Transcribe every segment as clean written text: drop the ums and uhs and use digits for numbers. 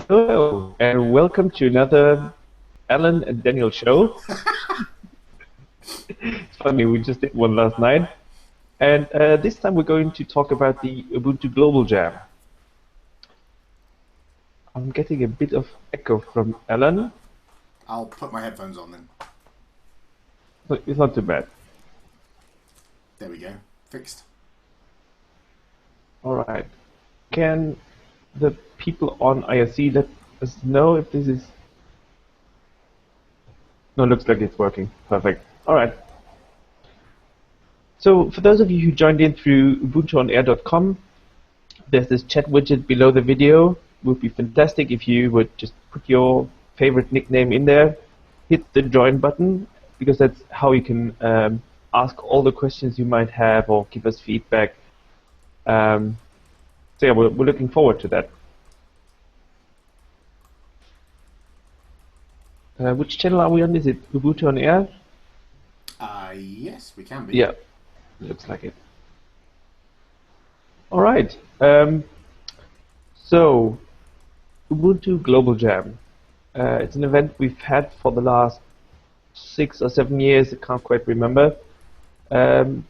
Hello, and welcome to another Alan and Daniel show. It's funny, we just did one last night. And this time we're going to talk about the Ubuntu Global Jam. I'm getting a bit of echo from Alan, I'll put my headphones on then. but it's not too bad. There we go. Fixed. All right. Can the people on IRC let us know if this is... No, looks like it's working. Perfect. All right. So for those of you who joined in through ubuntuonair.com, there's this chat widget below the video. It would be fantastic if you would just put your favorite nickname in there, hit the join button, because that's how you can ask all the questions you might have or give us feedback. So yeah, we're looking forward to that. Which channel are we on? Is it Ubuntu on Air? Yes, we can be. Yeah, looks like it. All right. So, Ubuntu Global Jam. It's an event we've had for the last 6 or 7 years. I can't quite remember.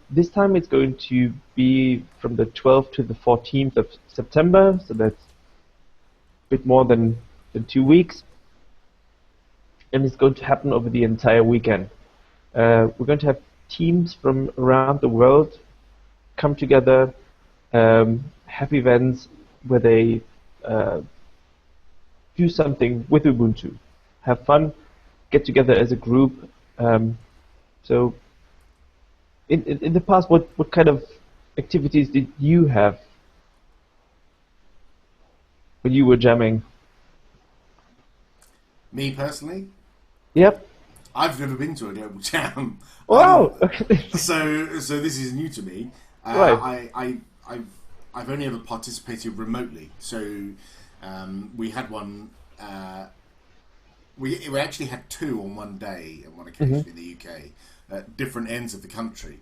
This time it's going to be from the 12th to the 14th of September, so that's a bit more than 2 weeks. And it's going to happen over the entire weekend. We're going to have teams from around the world come together, have events where they do something with Ubuntu, have fun, get together as a group. So, in the past, what kind of activities did you have when you were jamming? Me personally, Yep. I've never been to a global jam. Wow. So this is new to me. Right. I've only ever participated remotely. So we had one. We actually had two on one day on one occasion in the UK, at different ends of the country,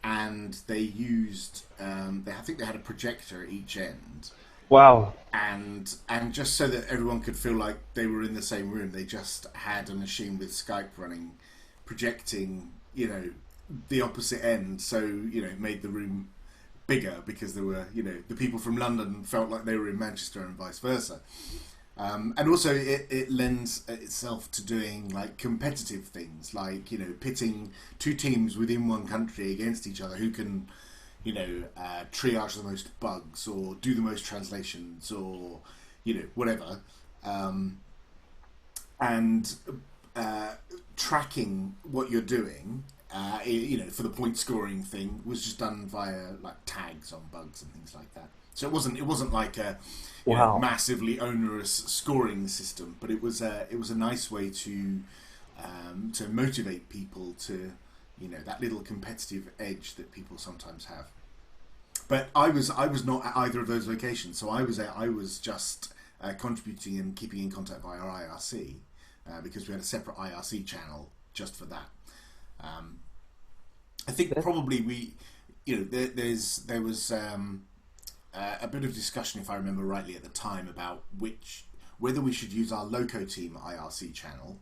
and they used. I think they had a projector at each end. Wow. And just so that everyone could feel like they were in the same room, they just had a machine with Skype running, projecting, the opposite end. So, it made the room bigger because there were, the people from London felt like they were in Manchester and vice versa. And also it lends itself to doing like competitive things, like, pitting two teams within one country against each other who can triage the most bugs or do the most translations or, whatever. And tracking what you're doing, for the point scoring thing was just done via like tags on bugs and things like that. So it wasn't like a Wow. massively onerous scoring system, but it was a nice way to motivate people to, that little competitive edge that people sometimes have. But I was not at either of those locations, so I was just contributing and keeping in contact via IRC because we had a separate IRC channel just for that. I think probably there was a bit of discussion, if I remember rightly, at the time about whether we should use our loco team IRC channel.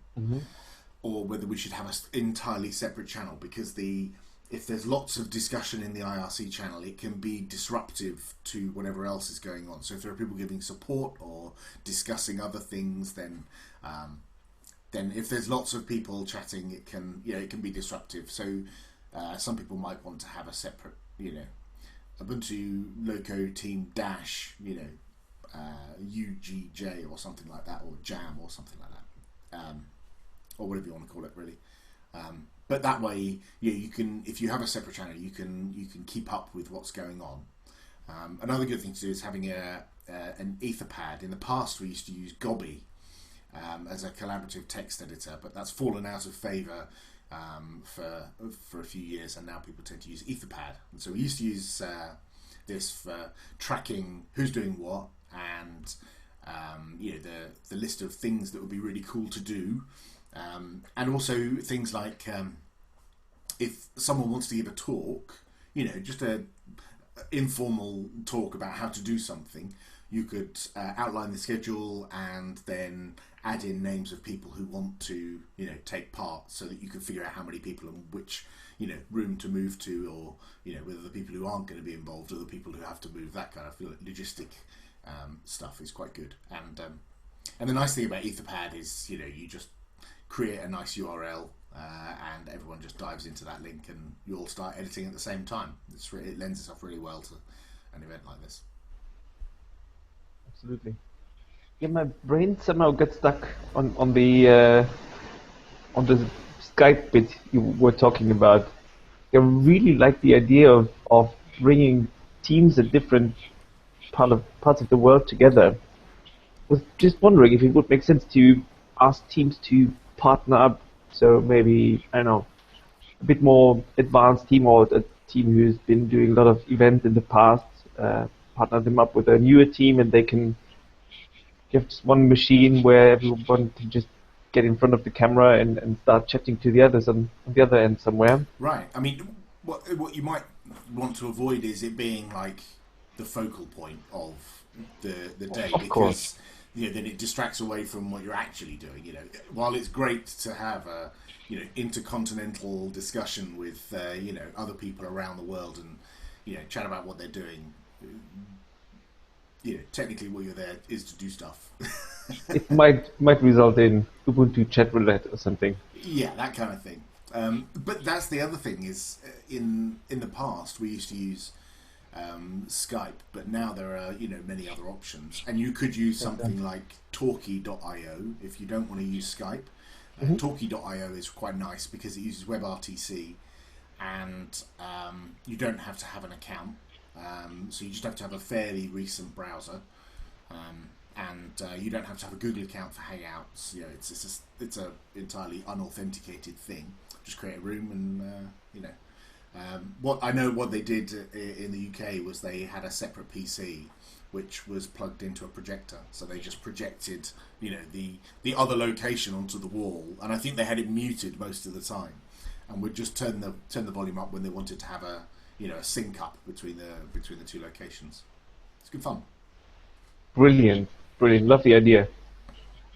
Or whether we should have an entirely separate channel, because if there's lots of discussion in the IRC channel, it can be disruptive to whatever else is going on. So if there are people giving support or discussing other things, then if there's lots of people chatting, it can be disruptive. So some people might want to have a separate Ubuntu loco team dash UGJ or something like that, or jam or something like that. Or whatever you want to call it, really. But that way, you can, if you have a separate channel, you can keep up with what's going on. Another good thing to do is having an Etherpad. In the past, we used to use Gobby as a collaborative text editor, but that's fallen out of favour for a few years, and now people tend to use Etherpad. And so we used to use this for tracking who's doing what, and the list of things that would be really cool to do. And also things like if someone wants to give a talk, just a informal talk about how to do something, you could outline the schedule and then add in names of people who want to, take part, so that you can figure out how many people and which, room to move to, or, whether the people who aren't going to be involved are the people who have to move. That kind of logistic stuff is quite good. And the nice thing about Etherpad is, you just create a nice URL and everyone just dives into that link and you all start editing at the same time. It lends itself really well to an event like this. Absolutely. Yeah, my brain somehow got stuck on the Skype bit you were talking about. I really like the idea of bringing teams at different parts of the world together. Was just wondering if it would make sense to ask teams to partner up. So maybe, I don't know, a bit more advanced team, or a team who's been doing a lot of events in the past, partner them up with a newer team, and they can give just one machine where everyone can just get in front of the camera and start chatting to the others on the other end somewhere. Right. I mean, what you might want to avoid is it being like the focal point of the day, of because course. then it distracts away from what you're actually doing. While it's great to have a intercontinental discussion with other people around the world and chat about what they're doing. Technically, what you're there is to do stuff. It might result in Ubuntu chat roulette or something. Yeah, that kind of thing. But that's the other thing is in the past we used to use Skype, but now there are many other options, and you could use something like Talkie.io if you don't want to use Skype. Talkie.io is quite nice because it uses WebRTC, and you don't have to have an account, so you just have to have a fairly recent browser, and you don't have to have a Google account for Hangouts. It's a entirely unauthenticated thing. Just create a room and what they did in the UK was they had a separate PC which was plugged into a projector, so they just projected the other location onto the wall, and I think they had it muted most of the time, and would just turn the volume up when they wanted to have a sync up between the two locations. It's good fun. Brilliant, lovely idea.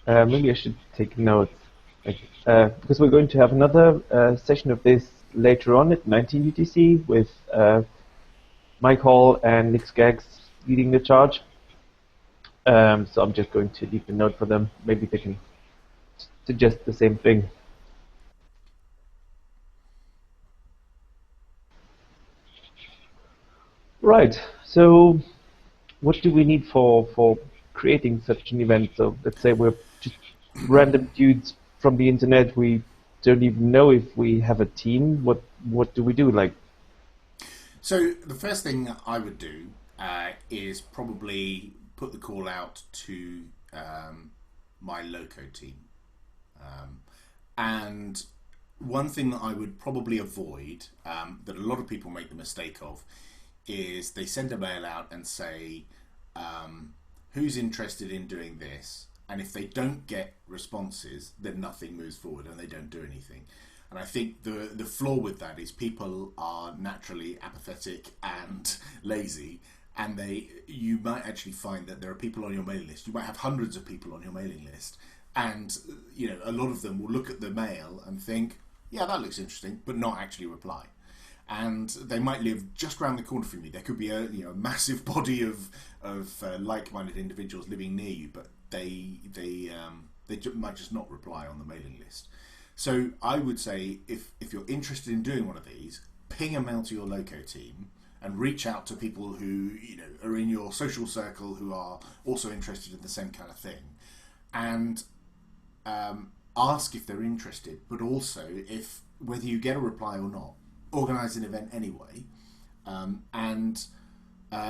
Maybe I should take notes, because we're going to have another session of this later on at 19 UTC with Mike Hall and Nick Skaggs leading the charge. So I'm just going to leave a note for them. Maybe they can suggest the same thing. Right. So what do we need for creating such an event? So let's say we're just random dudes from the internet. We don't even know if we have a team. What do we do? So the first thing I would do is probably put the call out to my loco team, and one thing that I would probably avoid, that a lot of people make the mistake of, is they send a mail out and say who's interested in doing this, and if they don't get responses, then nothing moves forward and they don't do anything. And I think the flaw with that is people are naturally apathetic and lazy, and you might actually find that there are people on your mailing list. You might have hundreds of people on your mailing list, and a lot of them will look at the mail and think, yeah, that looks interesting, but not actually reply. And they might live just around the corner from you. There could be a massive body of like-minded individuals living near you, but they might just not reply on the mailing list. So I would say if you're interested in doing one of these, ping a mail to your loco team and reach out to people who are in your social circle who are also interested in the same kind of thing, and ask if they're interested, but also whether you get a reply or not, organise an event anyway, and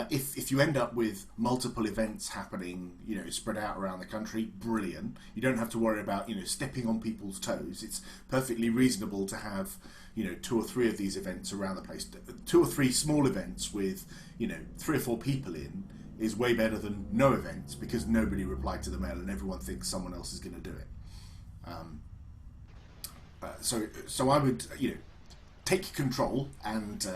if you end up with multiple events happening, spread out around the country, brilliant. You don't have to worry about stepping on people's toes. It's perfectly reasonable to have 2 or 3 of these events around the place. 2 or 3 small events with 3 or 4 people in is way better than no events, because nobody replied to the mail and everyone thinks someone else is going to do it. So I would take control and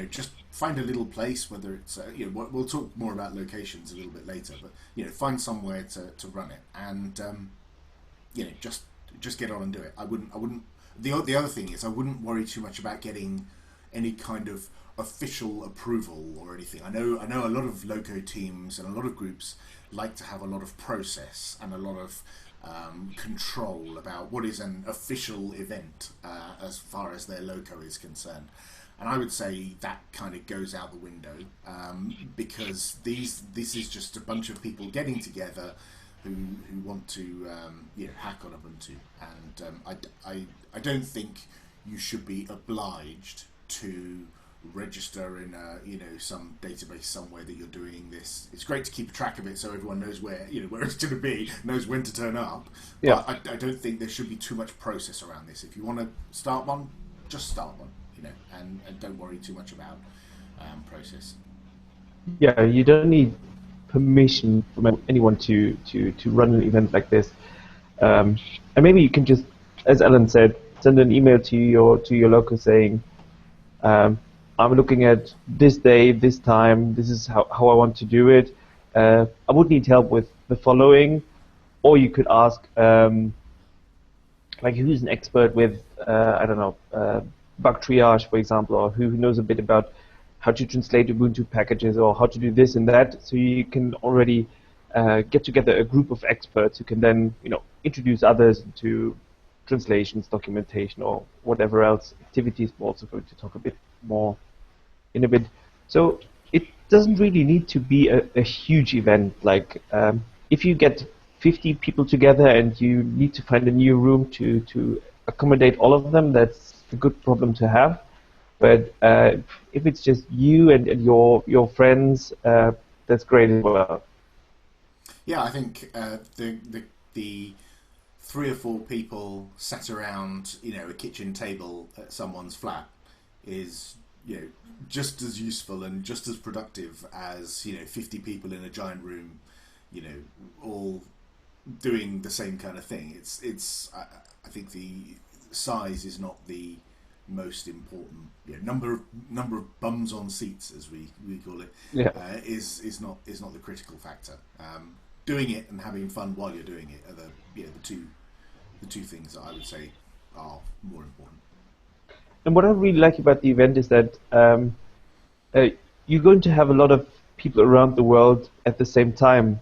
just find a little place, whether it's we'll talk more about locations a little bit later, but find somewhere to run it, and just get on and do it. I wouldn't. The other thing is, I wouldn't worry too much about getting any kind of official approval or anything. I know a lot of loco teams and a lot of groups like to have a lot of process and a lot of control about what is an official event as far as their loco is concerned. And I would say that kind of goes out the window because this is just a bunch of people getting together who want to hack on Ubuntu, and I don't think you should be obliged to register in some database somewhere that you're doing this. It's great to keep track of it so everyone knows where it's going to be, knows when to turn up. Yeah. But I don't think there should be too much process around this. If you want to start one, just start one, and don't worry too much about process. Yeah, you don't need permission from anyone to run an event like this. And maybe you can just, as Alan said, send an email to your local saying, I'm looking at this day, this time, this is how I want to do it. I would need help with the following, or you could ask, like, who's an expert with, I don't know, bug triage, for example, or who knows a bit about how to translate Ubuntu packages or how to do this and that. So you can already get together a group of experts who can then, introduce others to translations, documentation, or whatever else activities. We're also going to talk a bit more in a bit. So it doesn't really need to be a huge event. Like if you get 50 people together and you need to find a new room to accommodate all of them, that's a good problem to have. But if it's just you and your friends, that's great as well. Yeah, I think the 3 or 4 people sat around, a kitchen table at someone's flat is, just as useful and just as productive as 50 people in a giant room, all doing the same kind of thing. I think the size is not the most important. Number of bums on seats, as we call it, is not the critical factor. Doing it and having fun while you're doing it are the two things that I would say are more important. And what I really like about the event is that you're going to have a lot of people around the world at the same time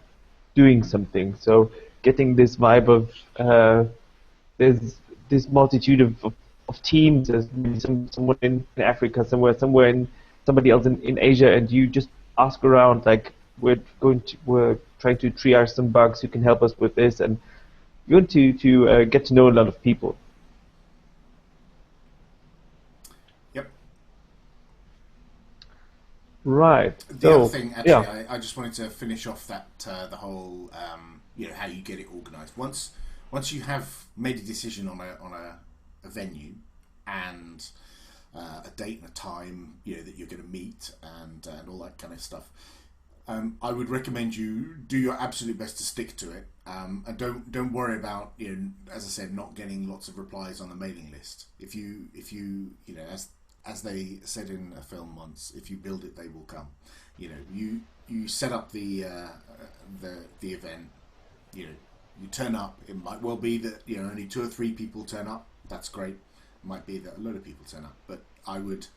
doing something. So getting this vibe of there's this multitude of teams. There's maybe someone in Africa, somewhere in somebody else in Asia, and you just ask around, like, we're trying to triage some bugs. Who can help us with this? And you're going to get to know a lot of people. Yep. Right. The other thing, actually, I just wanted to finish off that the whole how you get it organised. Once you have made a decision on a venue and a date and a time that you're going to meet and all that kind of stuff, I would recommend you do your absolute best to stick to it, and don't worry about as I said, not getting lots of replies on the mailing list. If you as they said in a film once, if you build it, they will come. You set up the event. You turn up. It might well be that only 2 or 3 people turn up. That's great. It might be that a lot of people turn up. But I would,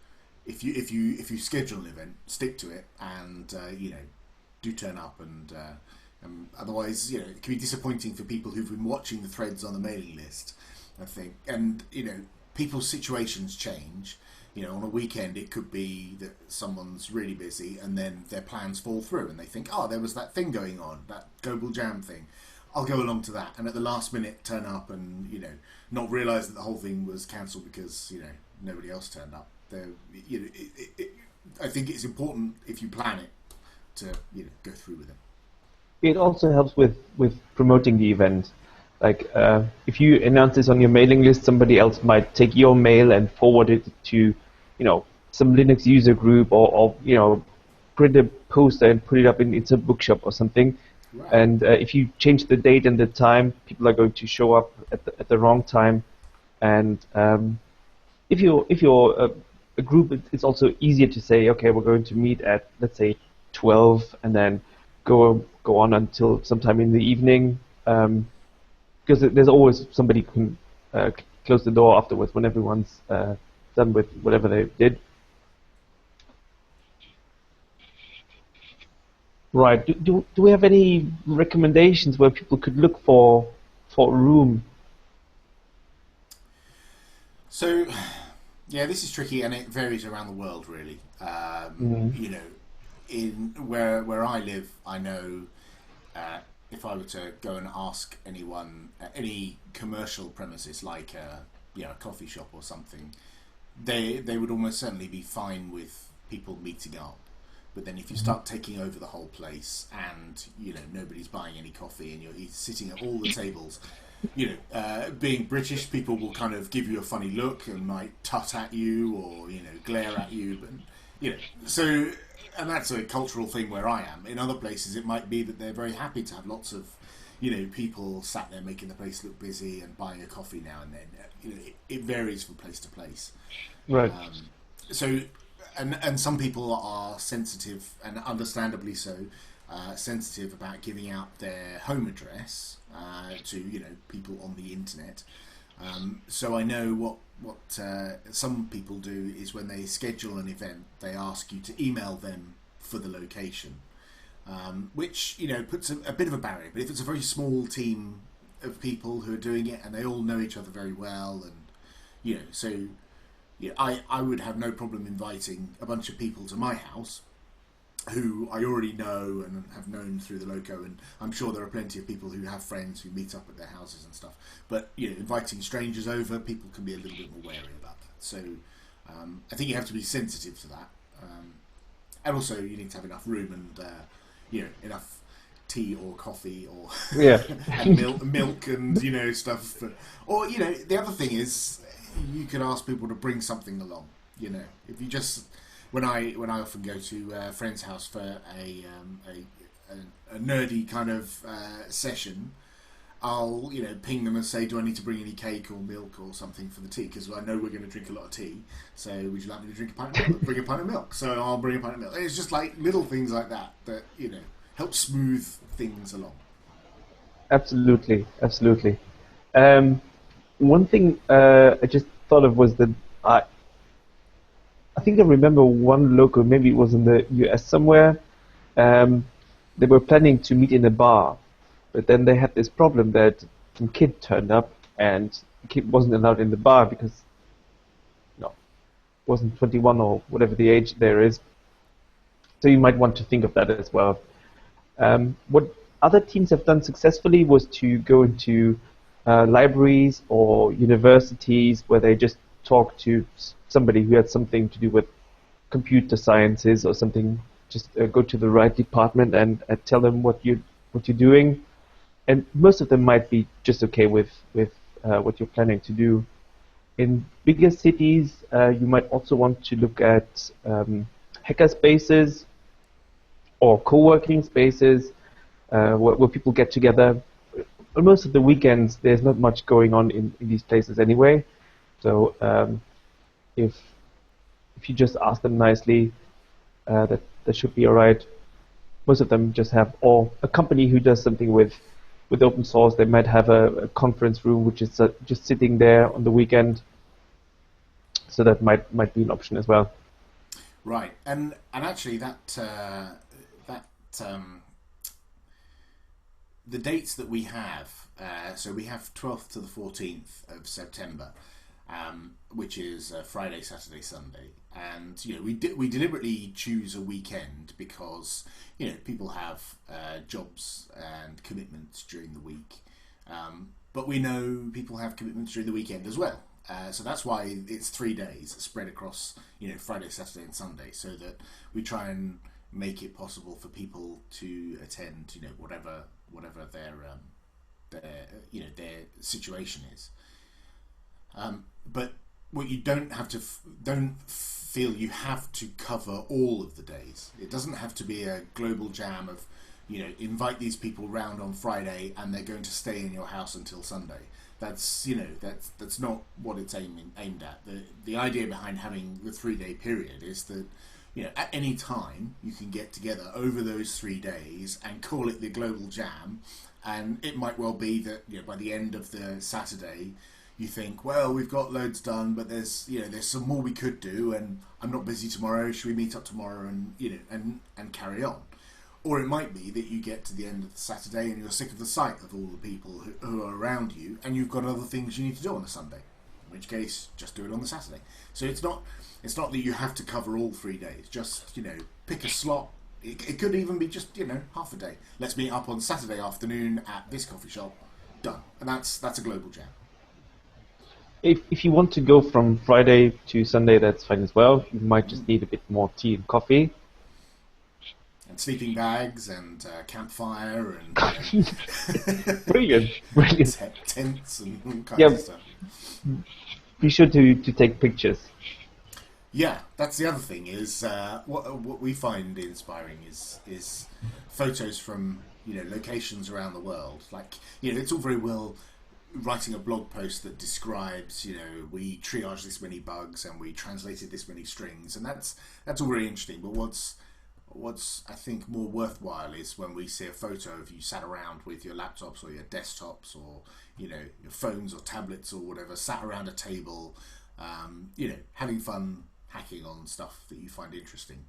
if you schedule an event, stick to it, and do turn up. And otherwise, it can be disappointing for people who've been watching the threads on the mailing list, I think. And people's situations change. On a weekend, it could be that someone's really busy, and then their plans fall through, and they think, oh, there was that thing going on, that Global Jam thing. I'll go along to that, and at the last minute turn up and not realise that the whole thing was cancelled because nobody else turned up. I think it's important, if you plan it, to go through with it. It also helps with promoting the event. Like if you announce this on your mailing list, somebody else might take your mail and forward it to some Linux user group, or print a poster and put it up in a bookshop or something. Right. And if you change the date and the time, people are going to show up at the wrong time, and if you're a group, it's also easier to say, okay, we're going to meet at, let's say, 12, and then go on until sometime in the evening, because there's always somebody who can close the door afterwards when everyone's done with whatever they did. Right. Do we have any recommendations where people could look for a room? So, yeah, this is tricky, and it varies around the world, really. Mm. You know, in where I live, I know if I were to go and ask anyone at any commercial premises, like a coffee shop or something, they would almost certainly be fine with people meeting up. But then if you start taking over the whole place, and nobody's buying any coffee, and you're sitting at all the tables, being British, people will kind of give you a funny look and might tut at you, or glare at you. But so, and that's a cultural thing where I am. In other places, it might be that they're very happy to have lots of people sat there making the place look busy and buying a coffee now and then. It varies from place to place. Right. So, and some people are sensitive, and understandably so, sensitive about giving out their home address to people on the internet. So I know what some people do is when they schedule an event, they ask you to email them for the location, which puts a bit of a barrier. But if it's a very small team of people who are doing it and they all know each other very well, and so yeah, I would have no problem inviting a bunch of people to my house who I already know and have known through the loco, and I'm sure there are plenty of people who have friends who meet up at their houses and stuff. But inviting strangers over, people can be a little bit more wary about that. So I think you have to be sensitive to that, and also you need to have enough room and enough tea or coffee or Yeah. and milk and stuff. Or the other thing is you can ask people to bring something along. If you just when I often go to a friend's house for a nerdy kind of session, I'll ping them and say, do I need to bring any cake or milk or something for the tea? Because I know we're going to drink a lot of tea. So would you like me to drink a pint of milk? Bring a pint of milk. So I'll bring a pint of milk. And it's just like little things like that help smooth things along. Absolutely. Absolutely. One thing I just thought of was that I think I remember one local, maybe it was in the US somewhere. Um, they were planning to meet in a bar, but then they had this problem that some kid turned up, and the kid wasn't allowed in the bar because no, wasn't 21 or whatever the age there is. So you might want to think of that as well. What other teams have done successfully was to go into libraries or universities where they just talk to somebody who had something to do with computer sciences or something. Just go to the right department and tell them what you're doing, and most of them might be just okay with what you're planning to do. In bigger cities, you might also want to look at hacker spaces or co-working spaces where people get together. On most of the weekends, there's not much going on in these places anyway. So if you just ask them nicely, that should be all right. Most of them just have, or a company who does something with open source. They might have a conference room which is just sitting there on the weekend. So that might be an option as well. Right, and actually that the dates that we have, so we have 12th to the 14th of September, which is Friday, Saturday, Sunday, and we deliberately choose a weekend because people have jobs and commitments during the week, but we know people have commitments during the weekend as well. So that's why it's 3 days spread across Friday, Saturday, and Sunday, so that we try and make it possible for people to attend whatever their situation is. But what you don't feel you have to cover all of the days. It doesn't have to be a global jam of invite these people round on Friday and they're going to stay in your house until Sunday. That's that's not what it's aimed at. The idea behind having the 3-day period is that at any time you can get together over those 3 days and call it the Global Jam, and it might well be that by the end of the Saturday you think, well, we've got loads done, but there's some more we could do, and I'm not busy tomorrow. Should we meet up tomorrow and carry on? Or it might be that you get to the end of the Saturday and you're sick of the sight of all the people who are around you, and you've got other things you need to do on a Sunday. In which case, just do it on the Saturday. So it's not that you have to cover all 3 days. Just pick a slot. It could even be just half a day. Let's meet up on Saturday afternoon at this coffee shop. Done, and that's a global jam. If you want to go from Friday to Sunday, that's fine as well. You might just need a bit more tea and coffee. And sleeping bags and campfire and Brilliant. Tents and all kinds of stuff. Be sure to take pictures. Yeah, that's the other thing is what we find inspiring is photos from locations around the world. Like it's all very well writing a blog post that describes we triaged this many bugs and we translated this many strings, and that's all very interesting. But what's I think more worthwhile is when we see a photo of you sat around with your laptops or your desktops or your phones or tablets or whatever, sat around a table, having fun hacking on stuff that you find interesting,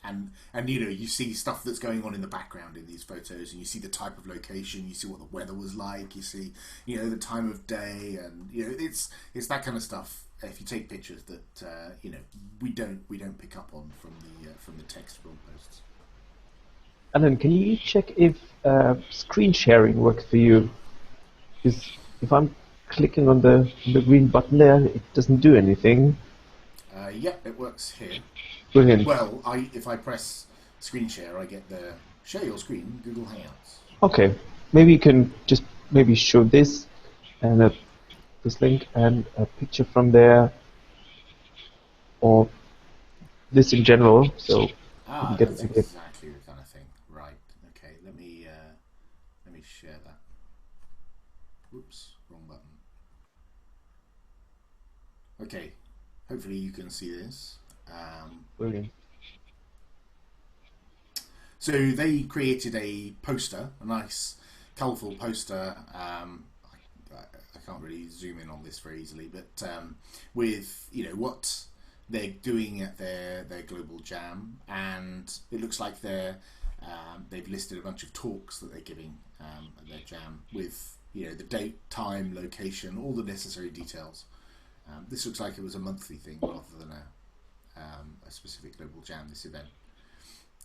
and you see stuff that's going on in the background in these photos, and you see the type of location, you see what the weather was like, you see the time of day, and it's that kind of stuff. If you take pictures that we don't pick up on from the text blog posts. Alan, can you check if screen sharing works for you? Because if I'm clicking on the green button there, it doesn't do anything. Yeah, it works here. Brilliant. Well, if I press screen share, I get the share your screen Google Hangouts. Okay, maybe you can just show this and this link and a picture from there, or this in general. So that's exactly the kind of thing. Right. Okay. Let me share that. Whoops, wrong button. Okay. Hopefully you can see this. Brilliant. So they created a poster, a nice, colourful poster. I can't really zoom in on this very easily, but with what they're doing at their global jam, and it looks like they've listed a bunch of talks that they're giving at their jam with the date, time, location, all the necessary details. This looks like it was a monthly thing rather than a specific global jam, this event.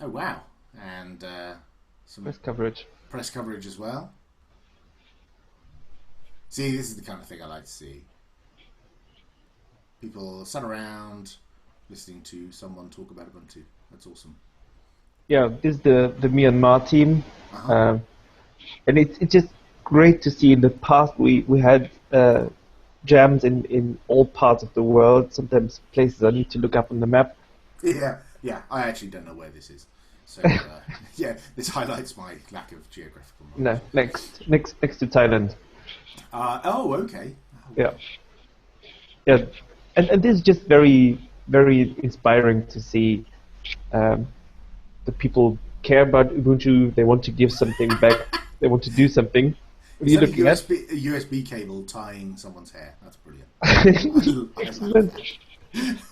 Oh wow, and some press coverage as well. See, this is the kind of thing I like to see. People sat around listening to someone talk about Ubuntu. That's awesome. Yeah, this is the Myanmar team. And it's just great to see. In the past we had jams in all parts of the world, sometimes places I need to look up on the map. Yeah, I actually don't know where this is. So, yeah, this highlights my lack of geographical knowledge. No, next to Thailand. Oh, okay. Yeah. And this is just very, very inspiring to see the people care about Ubuntu. They want to give something back. They want to do something. What are you looking at? A USB cable tying someone's hair. That's brilliant. Excellent.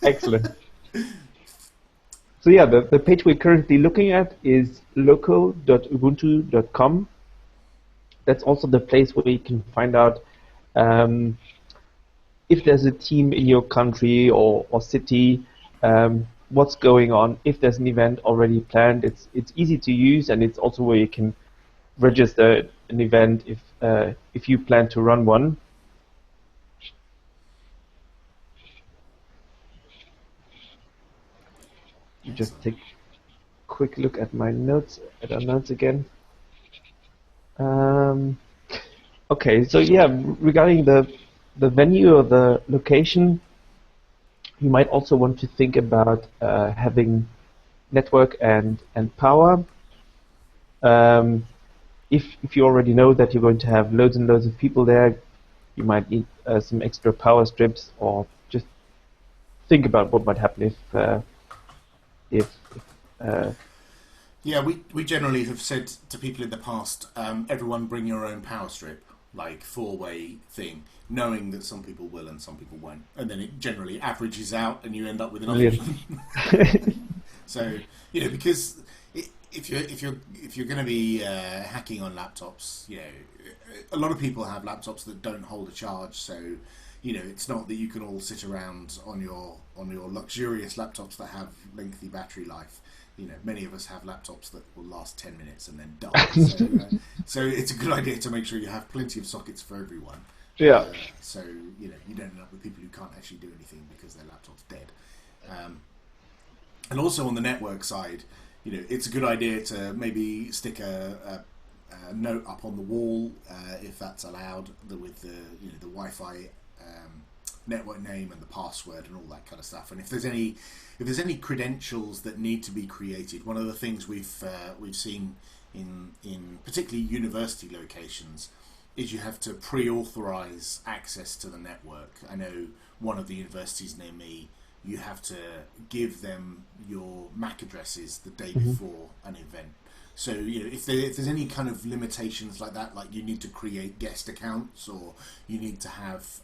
Excellent. So yeah, the page we're currently looking at is local.ubuntu.com. That's also the place where you can find out if there's a team in your country or city, what's going on. If there's an event already planned, it's easy to use, and it's also where you can register an event if you plan to run one. You just take a quick look at my notes, at our notes again. Okay, so yeah, regarding the venue or the location, you might also want to think about having network and power. If you already know that you're going to have loads and loads of people there, you might need some extra power strips, or just think about what might happen if Yeah, we generally have said to people in the past, everyone bring your own power strip, like four-way thing, knowing that some people will and some people won't, and then it generally averages out, and you end up with enough. So because if you're going to be hacking on laptops, a lot of people have laptops that don't hold a charge, so it's not that you can all sit around on your luxurious laptops that have lengthy battery life. Many of us have laptops that will last 10 minutes and then die. So it's a good idea to make sure you have plenty of sockets for everyone. Yeah. So you don't end up with people who can't actually do anything because their laptop's dead. And also on the network side, it's a good idea to maybe stick a note up on the wall if that's allowed, with the Wi-Fi network name and the password and all that kind of stuff. And if there's any credentials that need to be created, one of the things we've seen in particularly university locations is you have to pre-authorize access to the network. I know one of the universities near me, you have to give them your MAC addresses the day before an event. So if there's any kind of limitations like that, like you need to create guest accounts or you need to have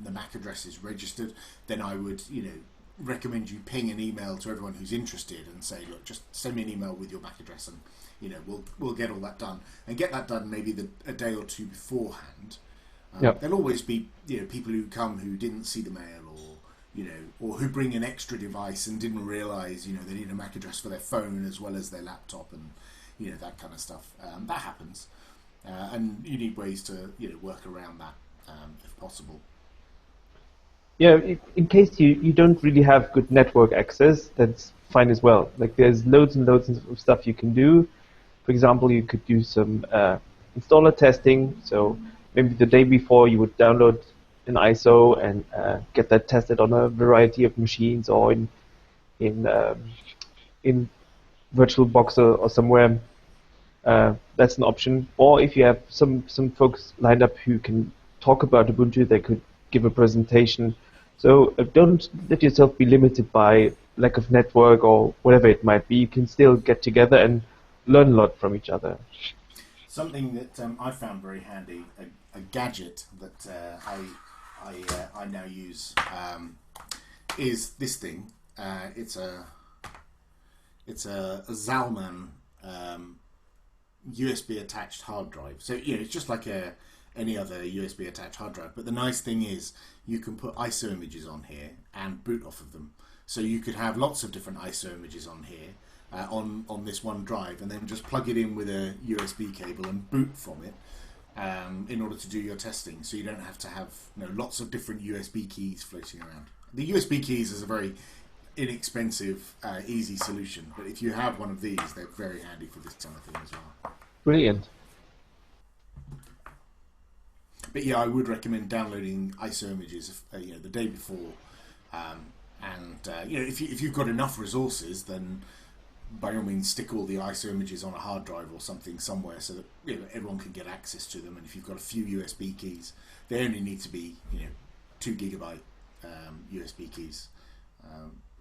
the MAC addresses registered, then I would recommend you ping an email to everyone who's interested and say, look, just send me an email with your MAC address, and we'll get all that done, and get that done maybe a day or two beforehand. There'll always be people who come who didn't see the mail, or who bring an extra device and didn't realise they need a MAC address for their phone as well as their laptop, and that kind of stuff. That happens, and you need ways to work around that if possible. Yeah, in case you don't really have good network access, that's fine as well. Like, there's loads and loads of stuff you can do. For example, you could do some installer testing. So maybe the day before you would download an ISO and get that tested on a variety of machines, or in VirtualBox or somewhere. That's an option. Or if you have some folks lined up who can talk about Ubuntu, they could give a presentation. So don't let yourself be limited by lack of network or whatever it might be. You can still get together and learn a lot from each other. Something that I found very handy, a gadget that I now use, is this thing. It's a Zalman USB attached hard drive. So it's just like any other USB attached hard drive. But the nice thing is you can put ISO images on here and boot off of them. So you could have lots of different ISO images on here on this one drive, and then just plug it in with a USB cable and boot from it in order to do your testing. So you don't have to have lots of different USB keys floating around. The USB keys is a very inexpensive, easy solution, but if you have one of these, they're very handy for this kind of thing as well. Brilliant. But yeah, I would recommend downloading ISO images the day before, and if you've got enough resources, then by all means stick all the ISO images on a hard drive or something somewhere, so that everyone can get access to them. And if you've got a few USB keys, they only need to be 2 gigabyte USB keys.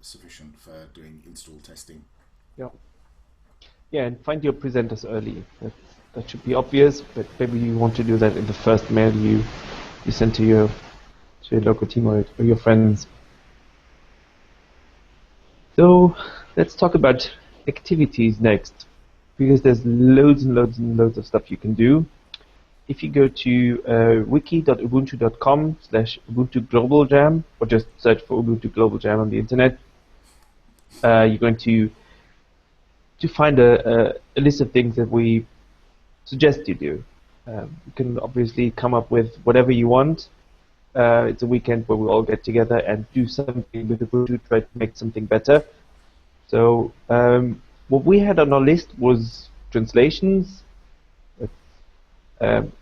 Sufficient for doing install testing. Yeah, and find your presenters early. That should be obvious, but maybe you want to do that in the first mail you send to your local team or your friends. So let's talk about activities next, because there's loads and loads and loads of stuff you can do. If you go to wiki.ubuntu.com/Ubuntu Global Jam, or just search for Ubuntu Global Jam on the internet, you're going to find a list of things that we suggest you do. You can obviously come up with whatever you want. It's a weekend where we all get together and do something with Ubuntu, try to make something better. So what we had on our list was translations.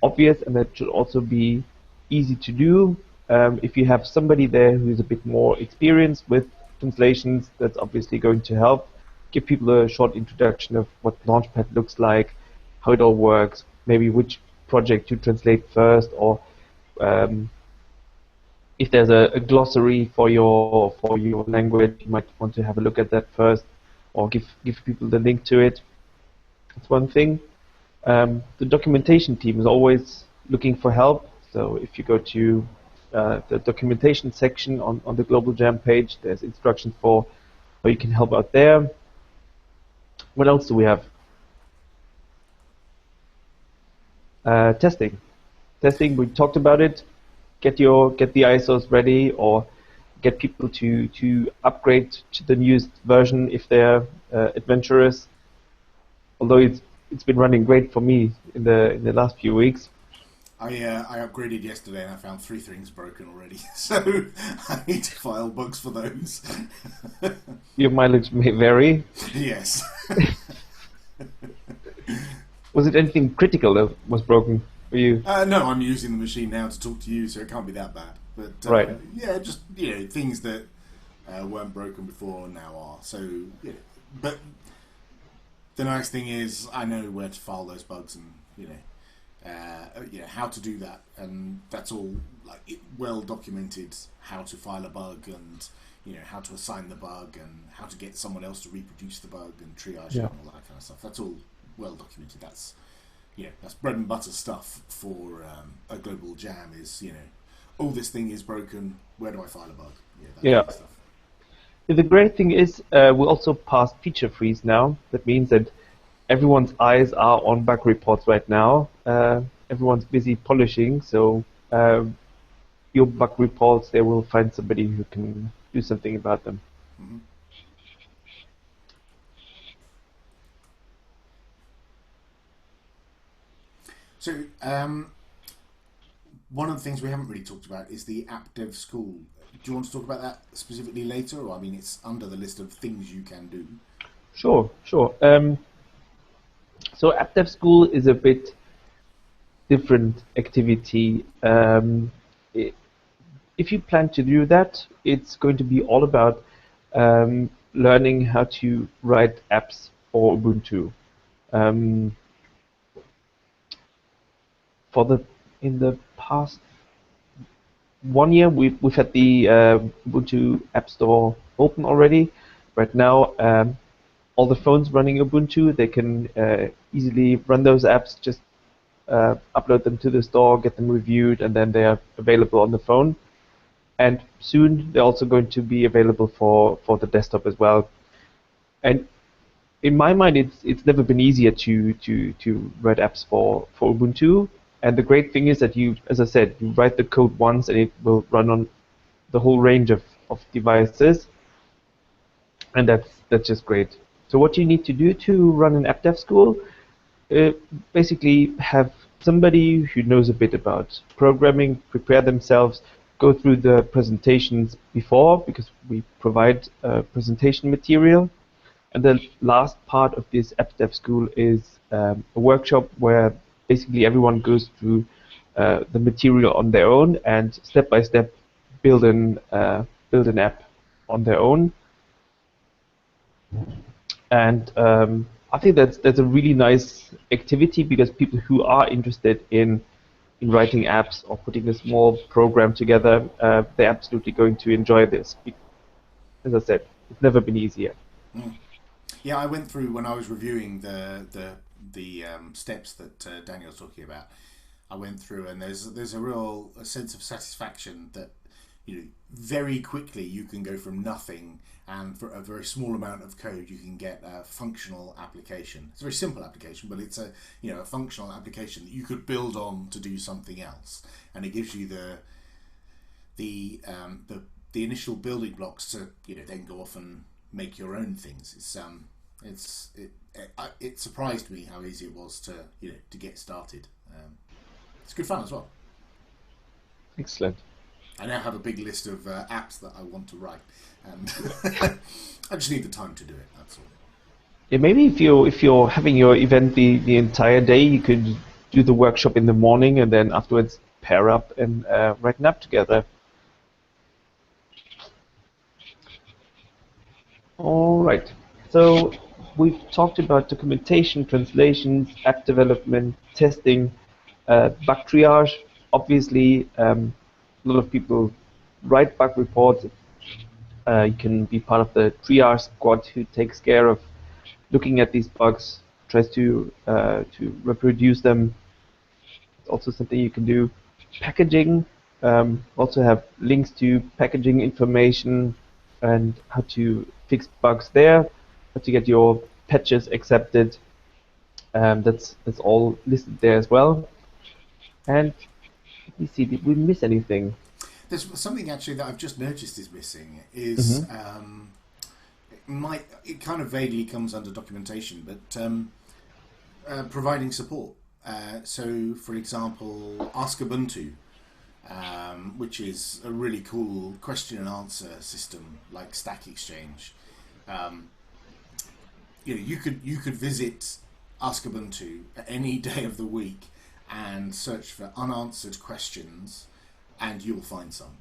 Obvious, and that should also be easy to do. If you have somebody there who's a bit more experienced with translations, that's obviously going to help. Give people a short introduction of what Launchpad looks like, how it all works, maybe which project to translate first, or if there's a glossary for your language, you might want to have a look at that first, or give people the link to it. That's one thing. The documentation team is always looking for help. So if you go to the documentation section on the Global Jam page, there's instructions for how you can help out there. What else do we have? Testing. Testing, we talked about it. Get the ISOs ready, or get people to upgrade to the newest version if they're adventurous. Although it's been running great for me in the last few weeks. I upgraded yesterday and I found 3 things broken already, so I need to file bugs for those. Your mileage may vary. Yes. Was it anything critical that was broken for you? No, I'm using the machine now to talk to you, so it can't be that bad. But right. Yeah, just things that weren't broken before and now are. So yeah, but the nice thing is I know where to file those bugs and how to do that, and that's all well documented. How to file a bug, and how to assign the bug, and how to get someone else to reproduce the bug and triage it and all that kind of stuff. That's all well documented. That's that's bread and butter stuff for a global jam. Is oh, this thing is broken. Where do I file a bug? That kind of stuff. The great thing is we also passed feature freeze now. That means that everyone's eyes are on bug reports right now. Everyone's busy polishing, so your bug reports, they will find somebody who can do something about them. Mm-hmm. So one of the things we haven't really talked about is the app dev school. Do you want to talk about that specifically later, or it's under the list of things you can do? Sure. So app dev school is a bit different activity. If you plan to do that, it's going to be all about learning how to write apps for Ubuntu. In the past 1 year, we've had the Ubuntu App Store open already. Right now, all the phones running Ubuntu, they can easily run those apps. Just upload them to the store, get them reviewed, and then they are available on the phone. And soon they're also going to be available for the desktop as well. And in my mind, it's never been easier to write apps for Ubuntu. And the great thing is that as I said, you write the code once and it will run on the whole range of devices. And that's just great. So what you need to do to run an app dev school, basically have somebody who knows a bit about programming, prepare themselves, go through the presentations before, because we provide presentation material. And the last part of this app dev school is a workshop where basically everyone goes through the material on their own and step by step build an app on their own. And I think that's a really nice activity, because people who are interested in writing apps or putting a small program together, they're absolutely going to enjoy this. As I said, it's never been easier. Mm. Yeah, I went through when I was reviewing the steps that Daniel's talking about. I went through, and there's a real sense of satisfaction that very quickly you can go from nothing, and for a very small amount of code you can get a functional application. It's a very simple application, but it's a functional application that you could build on to do something else, and it gives you the initial building blocks to then go off and make your own things. It surprised me how easy it was to get started. It's good fun as well. Excellent. I now have a big list of apps that I want to write, and I just need the time to do it. That's all. Yeah, maybe if you're having your event the entire day, you could do the workshop in the morning, and then afterwards pair up and write an app together. All right. So we've talked about documentation, translations, app development, testing, bug triage. Obviously, a lot of people write bug reports. You can be part of the triage squad who takes care of looking at these bugs, tries to reproduce them. It's also something you can do. Packaging, also have links to packaging information and how to fix bugs there, how to get your patches accepted. That's all listed there as well. And let me see, did we miss anything? There's something actually that I've just noticed is missing. Hmm. It kind of vaguely comes under documentation, but providing support. So, for example, Ask Ubuntu, which is a really cool question and answer system like Stack Exchange. Um, you could visit Ask Ubuntu at any day of the week and search for unanswered questions, and you'll find some.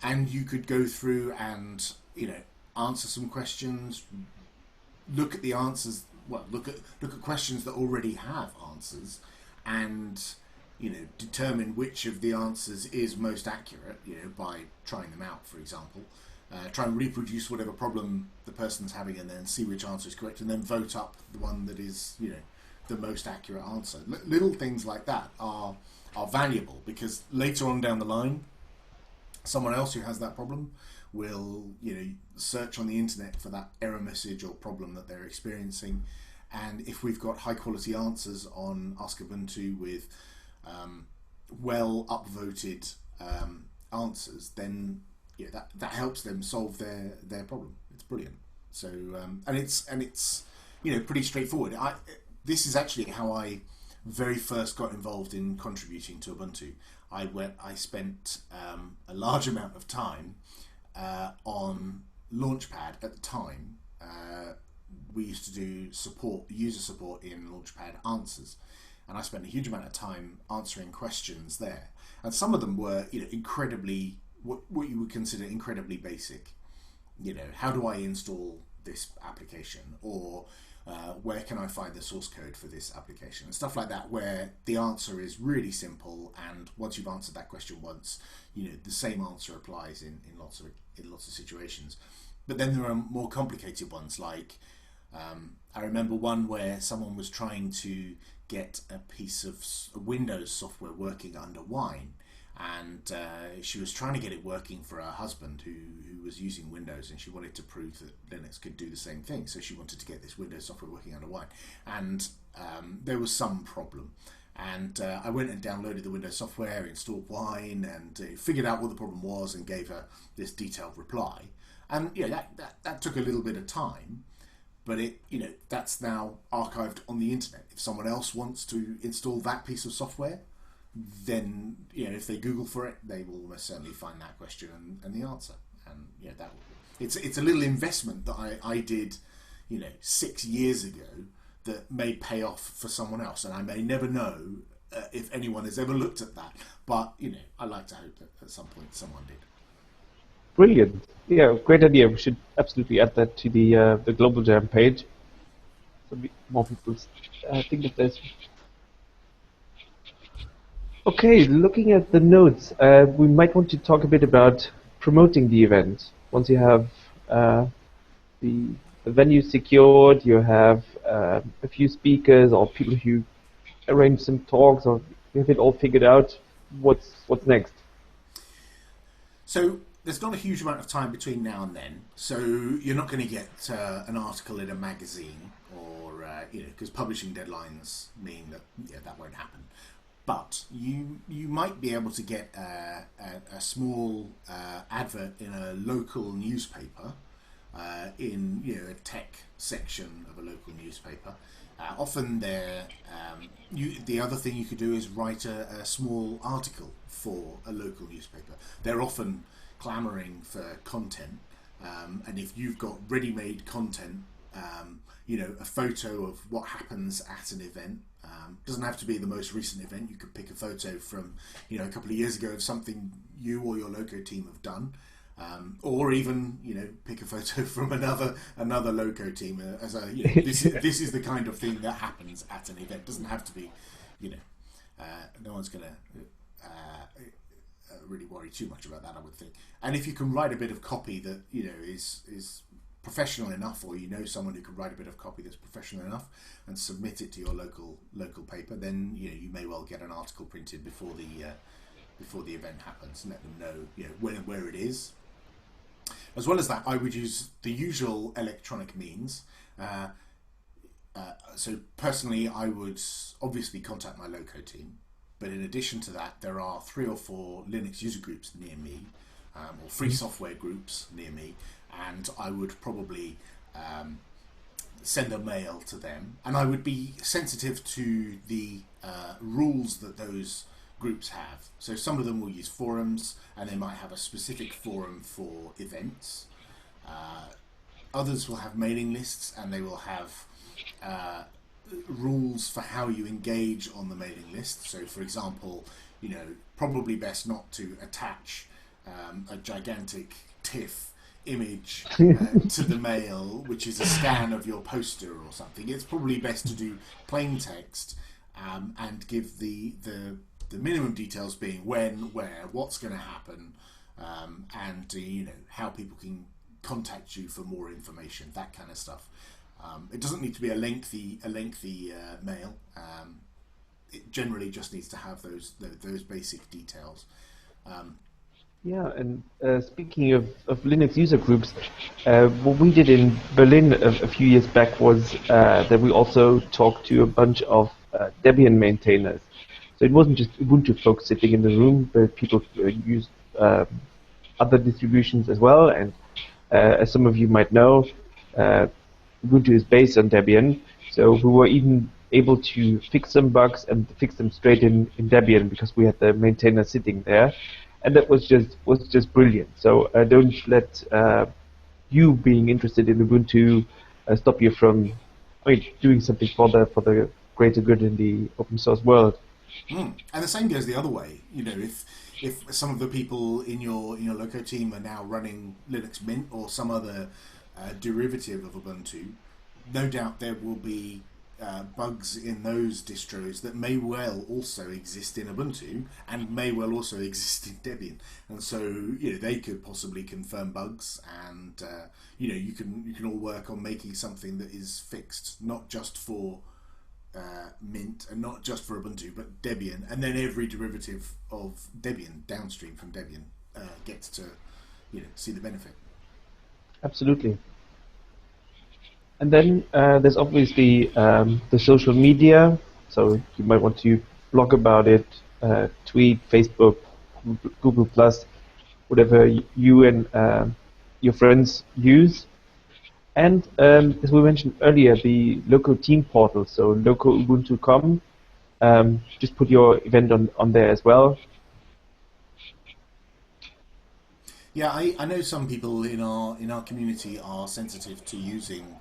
And you could go through and answer some questions, look at the answers. Well, look at questions that already have answers, and determine which of the answers is most accurate. By trying them out, for example. Try and reproduce whatever problem the person's having, and then see which answer is correct, and then vote up the one that is the most accurate answer. Little things like that are valuable, because later on down the line, someone else who has that problem will search on the internet for that error message or problem that they're experiencing, and if we've got high quality answers on Ask Ubuntu with well upvoted answers, then that helps them solve their problem. It's brilliant. So and it's pretty straightforward. This is actually how I very first got involved in contributing to Ubuntu. I spent a large amount of time on Launchpad at the time. We used to do user support in Launchpad Answers, and I spent a huge amount of time answering questions there. And some of them were incredibly, what you would consider incredibly basic. How do I install this application, or where can I find the source code for this application, and stuff like that, where the answer is really simple, and once you've answered that question once, the same answer applies in lots of situations. But then there are more complicated ones, like I remember one where someone was trying to get a piece of Windows software working under Wine, and she was trying to get it working for her husband who was using Windows, and she wanted to prove that Linux could do the same thing. So she wanted to get this Windows software working under Wine, and there was some problem. And I went and downloaded the Windows software, installed Wine, and figured out what the problem was, and gave her this detailed reply. And that took a little bit of time, but that's now archived on the internet. If someone else wants to install that piece of software, then if they Google for it, they will almost certainly find that question and the answer. And it's a little investment that I did 6 years ago that may pay off for someone else, and I may never know if anyone has ever looked at that, but I like to hope that at some point someone did. Brilliant. Yeah, great idea. We should absolutely add that to the Global Jam page, so more people think of this. Okay, looking at the notes, we might want to talk a bit about promoting the event. Once you have the venue secured, you have a few speakers or people who arrange some talks, or you have it all figured out. What's next? So there's not a huge amount of time between now and then, so you're not going to get an article in a magazine, or because publishing deadlines mean that that won't happen. But you might be able to get a small advert in a local newspaper, in a tech section of a local newspaper. Often the other thing you could do is write a small article for a local newspaper. They're often clamoring for content, and if you've got ready-made content, a photo of what happens at an event. Doesn't have to be the most recent event. You could pick a photo from a couple of years ago of something you or your loco team have done, Or even, pick a photo from another loco team as a, this is the kind of thing that happens at an event. It doesn't have to be, no one's going to really worry too much about that, I would think. And if you can write a bit of copy that is professional enough, or someone who can write a bit of copy that's professional enough and submit it to your local paper, then you may well get an article printed before the event happens, and let them know when and where it is. As well as that, I would use the usual electronic means. So personally, I would obviously contact my loco team, but in addition to that, there are 3 or 4 Linux user groups near me, or free software groups near me, and I would probably send a mail to them, and I would be sensitive to the rules that those groups have. So some of them will use forums, and they might have a specific forum for events. Others will have mailing lists, and they will have rules for how you engage on the mailing list. So for example, probably best not to attach a gigantic TIFF image to the mail, which is a scan of your poster or something. It's probably best to do plain text, and give the minimum details being when, where, what's going to happen, and how people can contact you for more information, that kind of stuff. It doesn't need to be a lengthy mail. It generally just needs to have those basic details. Yeah, and speaking of Linux user groups, what we did in Berlin a few years back was that we also talked to a bunch of Debian maintainers. So it wasn't just Ubuntu folks sitting in the room, but people used other distributions as well. And as some of you might know, Ubuntu is based on Debian, so we were even able to fix some bugs and fix them straight in Debian because we had the maintainer sitting there, and that was just brilliant. So don't let you being interested in Ubuntu stop you from doing something for the greater good in the open source world. And the same goes the other way. If some of the people in your loco team are now running Linux Mint or some other derivative of Ubuntu, no doubt there will be bugs in those distros that may well also exist in Ubuntu and may well also exist in Debian, and so they could possibly confirm bugs, and you can all work on making something that is fixed not just for Mint and not just for Ubuntu, but Debian, and then every derivative of Debian downstream from Debian gets to see the benefit. Absolutely. And then there's obviously the social media. So you might want to blog about it, tweet, Facebook, Google Plus, whatever you and your friends use. And as we mentioned earlier, the local team portal, so local.ubuntu.com, just put your event on there as well. Yeah, I know some people in our community are sensitive to using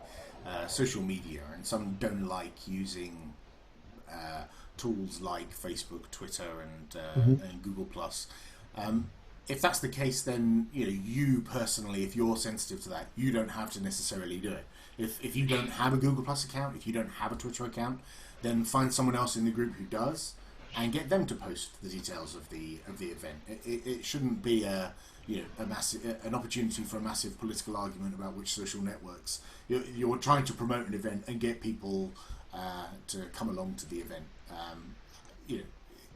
social media, and some don't like using tools like Facebook, Twitter, and Google Plus. If that's the case, then you personally, if you're sensitive to that, you don't have to necessarily do it. If you don't have a Google Plus account, if you don't have a Twitter account, then find someone else in the group who does, and get them to post the details of the event. It shouldn't be an opportunity for a massive political argument about which social networks. You're trying to promote an event and get people to come along to the event.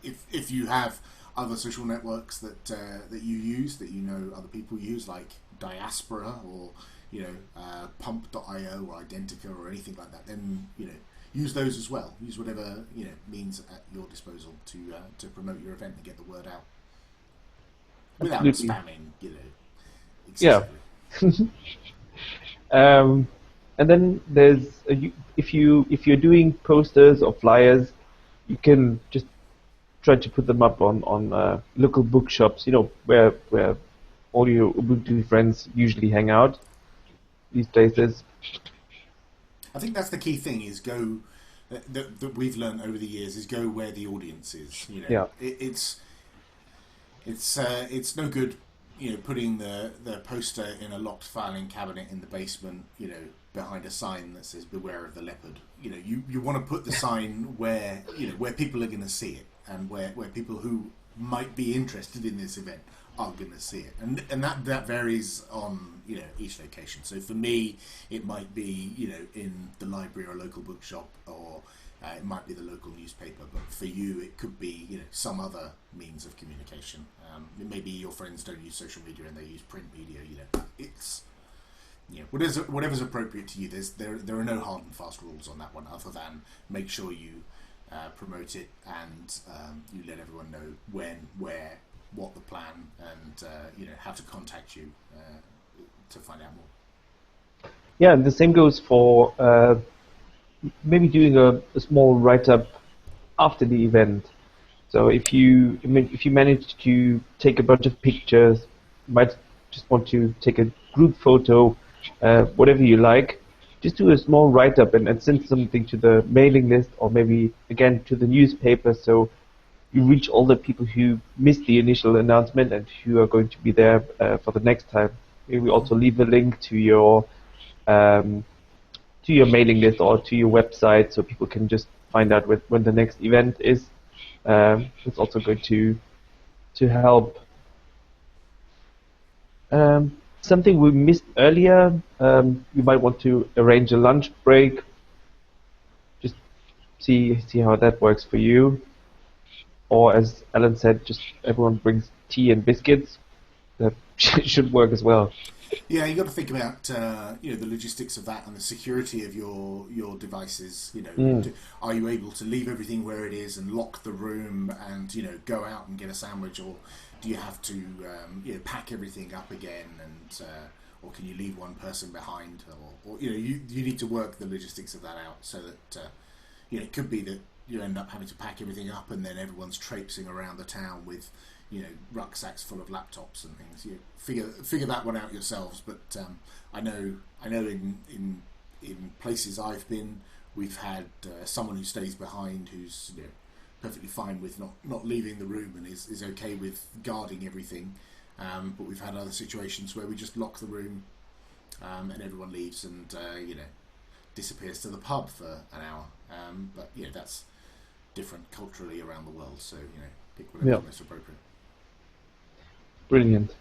If you have other social networks that you use, that other people use, like Diaspora or Pump.io or Identica or anything like that, then use those as well. Use whatever means at your disposal to promote your event and get the word out without spamming, excessively. Yeah. And then there's if you're doing posters or flyers, you can just try to put them up on local bookshops, where all your Ubuntu friends usually hang out. These places. I think that's the key thing: is go that we've learned over the years is go where the audience is. Yeah. It's no good putting the poster in a locked filing cabinet in the basement, behind a sign that says "Beware of the leopard." You want to put the sign where where people are going to see it, and where people who might be interested in this event are going to see it, and that varies on each location. So for me, it might be in the library or local bookshop, or it might be the local newspaper. But for you, it could be some other means of communication. Maybe your friends don't use social media and they use print media. It's whatever's appropriate to you. There are no hard and fast rules on that one, other than make sure you promote it, and you let everyone know when, where, what the plan, and how to contact you to find out more. Yeah, and the same goes for maybe doing a small write-up after the event. So if you manage to take a bunch of pictures, you might just want to take a group photo, whatever you like, just do a small write-up and send something to the mailing list, or maybe again to the newspaper, so you reach all the people who missed the initial announcement and who are going to be there for the next time. Maybe also leave a link to your mailing list or to your website, so people can just find out when the next event is. It's also going to help. Something we missed earlier, you might want to arrange a lunch break. Just see how that works for you. Or as Alan said, just everyone brings tea and biscuits. That should work as well. Yeah, you got to think about the logistics of that and the security of your devices. Are you able to leave everything where it is and lock the room and go out and get a sandwich, or do you have to pack everything up again, and or can you leave one person behind, or you need to work the logistics of that out, so that it could be that you end up having to pack everything up, and then everyone's traipsing around the town with rucksacks full of laptops and things. You figure that one out yourselves. But I know in places I've been, we've had someone who stays behind who's perfectly fine with not leaving the room and is okay with guarding everything. But we've had other situations where we just lock the room and everyone leaves and disappears to the pub for an hour. But that's different culturally around the world. So pick whatever's most appropriate. Brilliant.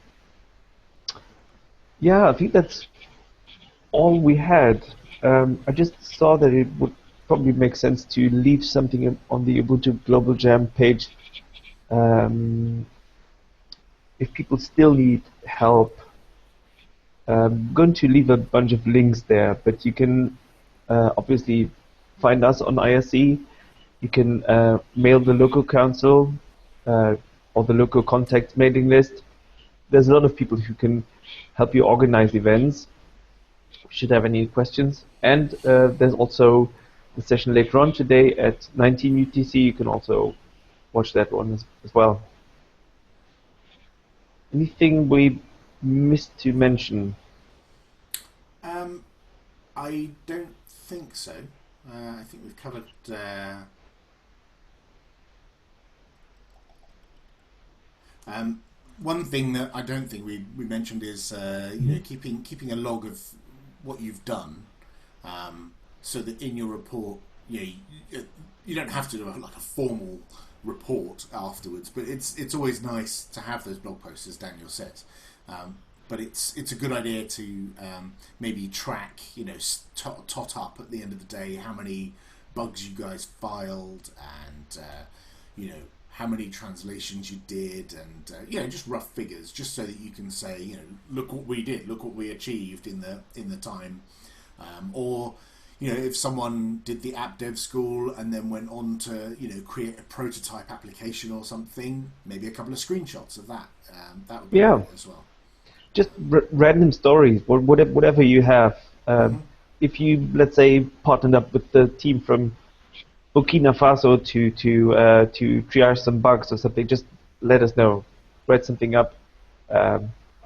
Yeah, I think that's all we had. I just saw that it would probably make sense to leave something on the Ubuntu Global Jam page. If people still need help, I'm going to leave a bunch of links there, but you can obviously find us on IRC. You can mail the local council or the local contact mailing list. There's a lot of people who can help you organize events. Should have any questions. And there's also the session later on today at 19 UTC. You can also watch that one as well. Anything we missed to mention? I don't think so. I think we've covered. One thing that I don't think we mentioned is keeping a log of what you've done, so that in your report, you don't have to do like a formal report afterwards. But it's always nice to have those blog posts, as Daniel says. But it's a good idea to maybe track, tot up at the end of the day how many bugs you guys filed, and how many translations you did, and just rough figures, just so that you can say, look what we did, look what we achieved in the time, or if someone did the app dev school and then went on to create a prototype application or something, maybe a couple of screenshots of that. That would be great as well. Just random stories, whatever you have. If you, let's say, partnered up with the team from Burkina Faso to triage some bugs or something, just let us know. Write something up. I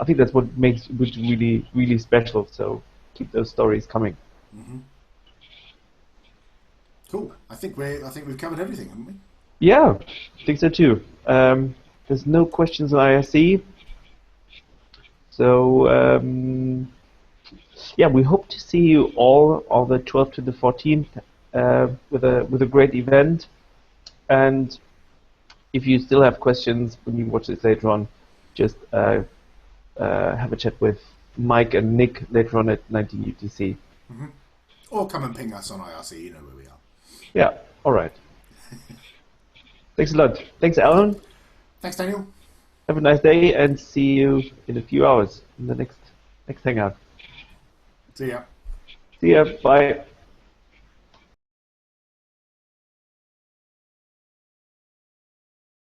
think that's what makes it really, really special. So keep those stories coming. Mm-hmm. Cool. I think we've covered everything, haven't we? Yeah, I think so too. There's no questions on IRC. So yeah, we hope to see you all on the 12th to the 14th with a great event. And if you still have questions when you watch this later on, just have a chat with Mike and Nick later on at 19 UTC. Mm-hmm. Or come and ping us on IRC, you know where we are. Yeah, all right. Thanks a lot. Thanks, Alan. Thanks, Daniel. Have a nice day, and see you in a few hours in the next hangout. See ya. See ya. Bye.